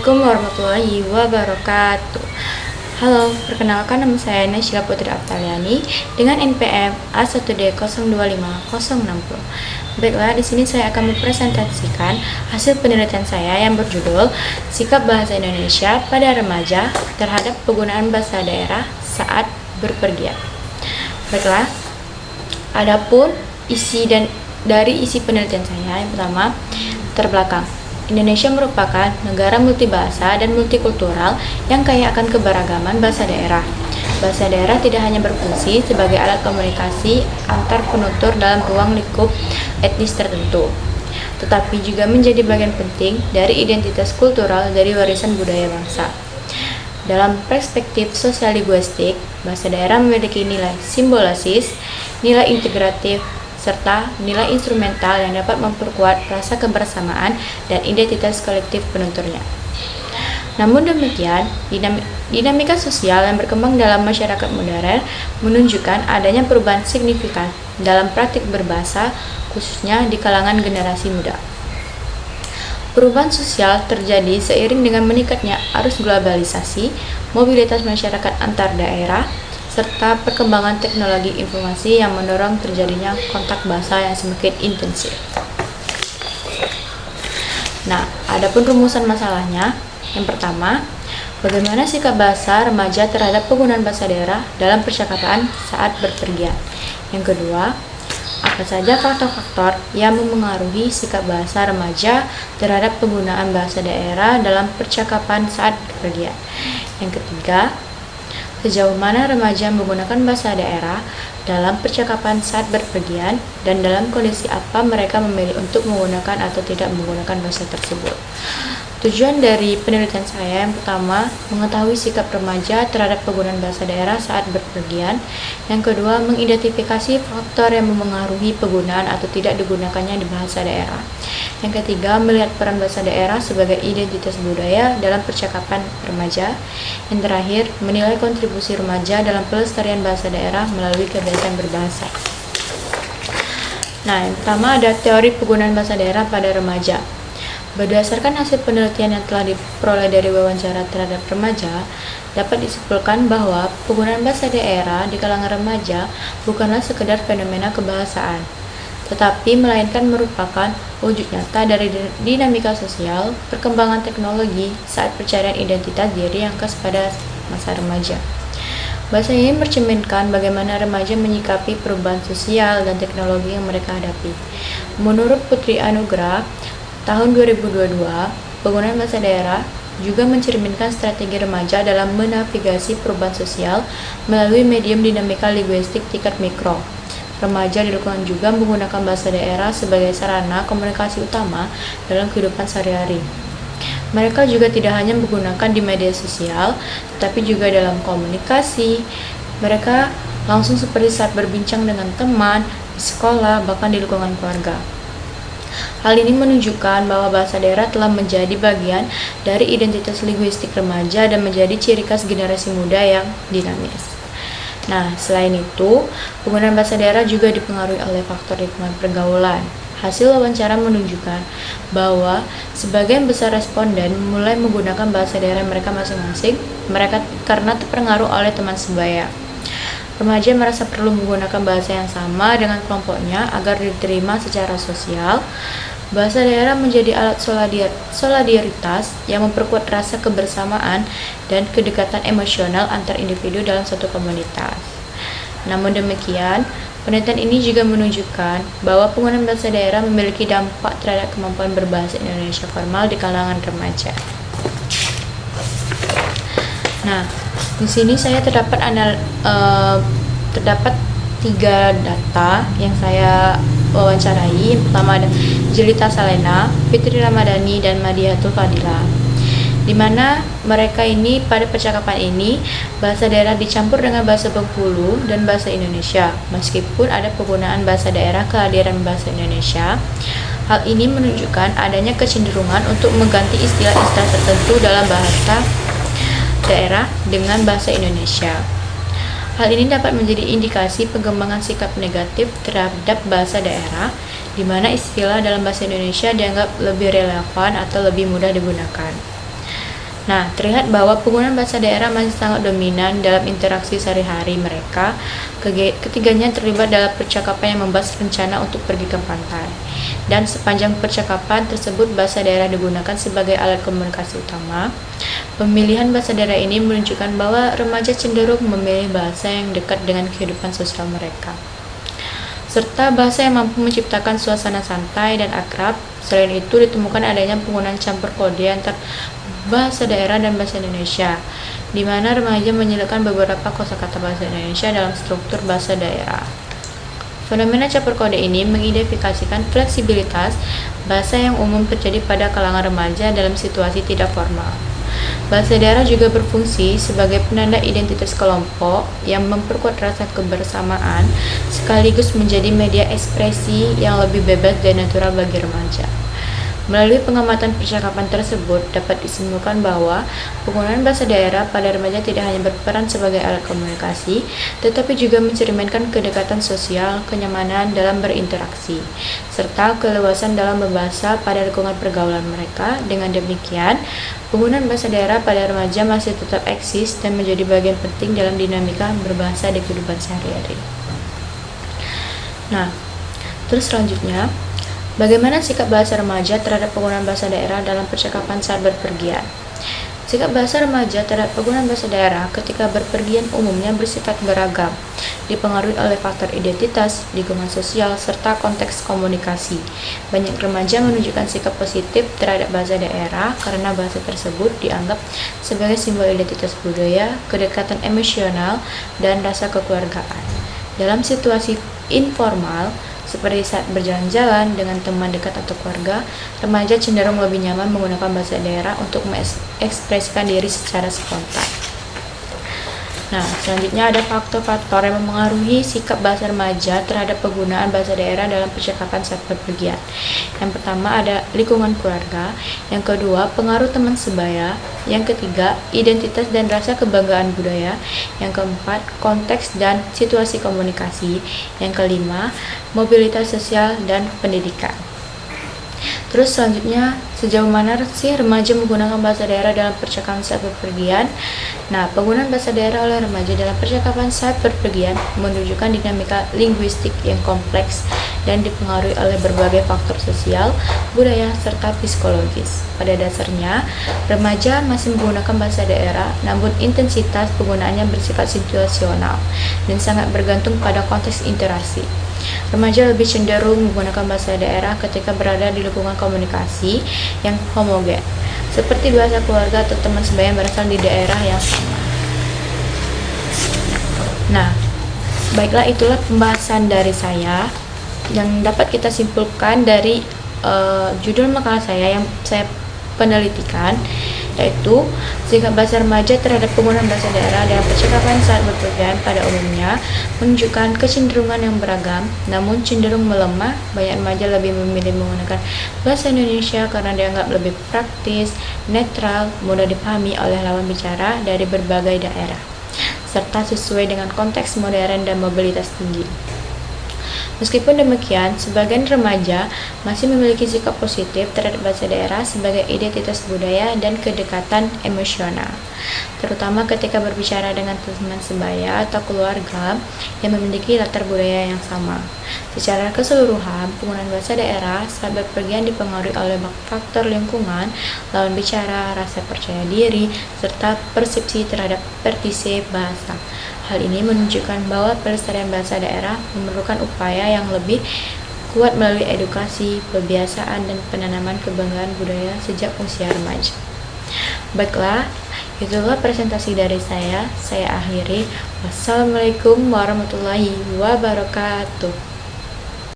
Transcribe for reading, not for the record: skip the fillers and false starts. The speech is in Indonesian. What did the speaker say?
Assalamualaikum warahmatullahi wabarakatuh. Halo, perkenalkan nama saya Naysila Putri Aptaliani dengan NPM A1D025060. Baiklah, di sini saya akan mempresentasikan hasil penelitian saya yang berjudul Sikap Bahasa Indonesia pada Remaja terhadap Penggunaan Bahasa Daerah saat Berpergian. Baiklah, adapun dari isi penelitian saya yang pertama terbelakang. Indonesia merupakan negara multibahasa dan multikultural yang kaya akan keberagaman bahasa daerah. Bahasa daerah tidak hanya berfungsi sebagai alat komunikasi antar penutur dalam ruang lingkup etnis tertentu, tetapi juga menjadi bagian penting dari identitas kultural dari warisan budaya bangsa. Dalam perspektif sosial-linguistik, bahasa daerah memiliki nilai simbiosis, nilai integratif, serta nilai instrumental yang dapat memperkuat rasa kebersamaan dan identitas kolektif penuturnya. Namun demikian, dinamika sosial yang berkembang dalam masyarakat modern menunjukkan adanya perubahan signifikan dalam praktik berbahasa, khususnya di kalangan generasi muda. Perubahan sosial terjadi seiring dengan meningkatnya arus globalisasi, mobilitas masyarakat antar daerah, serta perkembangan teknologi informasi yang mendorong terjadinya kontak bahasa yang semakin intensif. Nah, adapun rumusan masalahnya, yang pertama, bagaimana sikap bahasa remaja terhadap penggunaan bahasa daerah dalam percakapan saat berpergian. Yang kedua, apa saja faktor-faktor yang memengaruhi sikap bahasa remaja terhadap penggunaan bahasa daerah dalam percakapan saat berpergian. Yang ketiga, sejauh mana remaja menggunakan bahasa daerah dalam percakapan saat berpergian dan dalam kondisi apa mereka memilih untuk menggunakan atau tidak menggunakan bahasa tersebut. Tujuan dari penelitian saya yang pertama, mengetahui sikap remaja terhadap penggunaan bahasa daerah saat berpergian. Yang kedua, mengidentifikasi faktor yang memengaruhi penggunaan atau tidak digunakannya di bahasa daerah. Yang ketiga, melihat peran bahasa daerah sebagai identitas budaya dalam percakapan remaja. Yang terakhir, menilai kontribusi remaja dalam pelestarian bahasa daerah melalui kebiasaan berbahasa. Nah, yang pertama ada teori penggunaan bahasa daerah pada remaja. Berdasarkan hasil penelitian yang telah diperoleh dari wawancara terhadap remaja, dapat disimpulkan bahwa penggunaan bahasa daerah di kalangan remaja bukanlah sekedar fenomena kebahasaan, tetapi melainkan merupakan wujud nyata dari dinamika sosial, perkembangan teknologi saat pencarian identitas diri yang khas pada masa remaja. Bahasa ini mencerminkan bagaimana remaja menyikapi perubahan sosial dan teknologi yang mereka hadapi. Menurut Putri Anugrah, tahun 2022, penggunaan bahasa daerah juga mencerminkan strategi remaja dalam menavigasi perubahan sosial melalui medium dinamika linguistik tingkat mikro. Remaja di lingkungan juga menggunakan bahasa daerah sebagai sarana komunikasi utama dalam kehidupan sehari-hari. Mereka juga tidak hanya menggunakan di media sosial, tetapi juga dalam komunikasi. Mereka langsung seperti saat berbincang dengan teman, di sekolah, bahkan di lingkungan keluarga. Hal ini menunjukkan bahwa bahasa daerah telah menjadi bagian dari identitas linguistik remaja dan menjadi ciri khas generasi muda yang dinamis. Nah, selain itu, penggunaan bahasa daerah juga dipengaruhi oleh faktor lingkungan pergaulan. Hasil wawancara menunjukkan bahwa sebagian besar responden mulai menggunakan bahasa daerah mereka masing-masing karena terpengaruh oleh teman sebaya. Remaja merasa perlu menggunakan bahasa yang sama dengan kelompoknya agar diterima secara sosial. Bahasa daerah menjadi alat solidaritas yang memperkuat rasa kebersamaan dan kedekatan emosional antar individu dalam suatu komunitas. Namun demikian, penelitian ini juga menunjukkan bahwa penggunaan bahasa daerah memiliki dampak terhadap kemampuan berbahasa Indonesia formal di kalangan remaja. Nah, di sini saya terdapat 3 data yang saya wawancarai. Yang pertama ada Jelita Salena, Fitri Ramadhani, dan Madihatul Fadila, di mana mereka ini pada percakapan ini bahasa daerah dicampur dengan bahasa Bengkulu dan bahasa Indonesia. Meskipun ada penggunaan bahasa daerah kehadiran bahasa Indonesia, hal ini menunjukkan adanya kecenderungan untuk mengganti istilah-istilah tertentu dalam bahasa daerah dengan bahasa Indonesia. Hal ini dapat menjadi indikasi pengembangan sikap negatif terhadap bahasa daerah, di mana istilah dalam bahasa Indonesia dianggap lebih relevan atau lebih mudah digunakan. Nah, terlihat bahwa penggunaan bahasa daerah masih sangat dominan dalam interaksi sehari-hari mereka. Ketiganya terlibat dalam percakapan yang membahas rencana untuk pergi ke pantai. Dan sepanjang percakapan tersebut, bahasa daerah digunakan sebagai alat komunikasi utama. Pemilihan bahasa daerah ini menunjukkan bahwa remaja cenderung memilih bahasa yang dekat dengan kehidupan sosial mereka, serta bahasa yang mampu menciptakan suasana santai dan akrab. Selain itu, ditemukan adanya penggunaan campur kode antar bahasa daerah dan bahasa Indonesia, di mana remaja menyelipkan beberapa kosakata bahasa Indonesia dalam struktur bahasa daerah. Fenomena campur kode ini mengidentifikasikan fleksibilitas bahasa yang umum terjadi pada kalangan remaja dalam situasi tidak formal. Bahasa daerah juga berfungsi sebagai penanda identitas kelompok yang memperkuat rasa kebersamaan, sekaligus menjadi media ekspresi yang lebih bebas dan natural bagi remaja. Melalui pengamatan percakapan tersebut, dapat disimpulkan bahwa penggunaan bahasa daerah pada remaja tidak hanya berperan sebagai alat komunikasi, tetapi juga mencerminkan kedekatan sosial, kenyamanan dalam berinteraksi, serta keluasan dalam berbahasa pada lingkungan pergaulan mereka. Dengan demikian, penggunaan bahasa daerah pada remaja masih tetap eksis dan menjadi bagian penting dalam dinamika berbahasa di kehidupan sehari-hari. Nah, terus selanjutnya, bagaimana sikap bahasa remaja terhadap penggunaan bahasa daerah dalam percakapan saat berpergian? Sikap bahasa remaja terhadap penggunaan bahasa daerah ketika berpergian umumnya bersifat beragam, dipengaruhi oleh faktor identitas, lingkungan sosial, serta konteks komunikasi. Banyak remaja menunjukkan sikap positif terhadap bahasa daerah karena bahasa tersebut dianggap sebagai simbol identitas budaya, kedekatan emosional, dan rasa kekeluargaan. Dalam situasi informal, seperti saat berjalan-jalan dengan teman dekat atau keluarga, remaja cenderung lebih nyaman menggunakan bahasa daerah untuk mengekspresikan diri secara spontan. Nah, selanjutnya ada faktor-faktor yang memengaruhi sikap bahasa remaja terhadap penggunaan bahasa daerah dalam percakapan saat berpergian. Yang pertama ada lingkungan keluarga, yang kedua pengaruh teman sebaya, yang ketiga identitas dan rasa kebanggaan budaya, yang keempat konteks dan situasi komunikasi, yang kelima mobilitas sosial dan pendidikan. Terus selanjutnya, sejauh mana sih remaja menggunakan bahasa daerah dalam percakapan saat berpergian? Nah, penggunaan bahasa daerah oleh remaja dalam percakapan saat berpergian menunjukkan dinamika linguistik yang kompleks dan dipengaruhi oleh berbagai faktor sosial, budaya, serta psikologis. Pada dasarnya, remaja masih menggunakan bahasa daerah, namun intensitas penggunaannya bersifat situasional dan sangat bergantung pada konteks interaksi. Remaja lebih cenderung menggunakan bahasa daerah ketika berada di lingkungan komunikasi yang homogen, seperti bahasa keluarga atau teman sebaya yang berasal di daerah yang sama. Nah, baiklah, itulah pembahasan dari saya yang dapat kita simpulkan dari judul makalah saya yang saya penelitikan, yaitu sikap bahasa remaja terhadap penggunaan bahasa daerah dalam percakapan saat berpergian pada umumnya menunjukkan kecenderungan yang beragam, namun cenderung melemah. Banyak remaja lebih memilih menggunakan bahasa Indonesia karena dianggap lebih praktis, netral, mudah dipahami oleh lawan bicara dari berbagai daerah, serta sesuai dengan konteks modern dan mobilitas tinggi. Meskipun demikian, sebagian remaja masih memiliki sikap positif terhadap bahasa daerah sebagai identitas budaya dan kedekatan emosional, terutama ketika berbicara dengan teman sebaya atau keluarga yang memiliki latar budaya yang sama. Secara keseluruhan, penggunaan bahasa daerah saat berpergian dipengaruhi oleh faktor lingkungan, lawan bicara, rasa percaya diri, serta persepsi terhadap praktisi bahasa. Hal ini menunjukkan bahwa pelestarian bahasa daerah memerlukan upaya yang lebih kuat melalui edukasi, kebiasaan, dan penanaman kebanggaan budaya sejak usia remaja. Baiklah, itulah presentasi dari saya. Saya akhiri. Wassalamualaikum warahmatullahi wabarakatuh.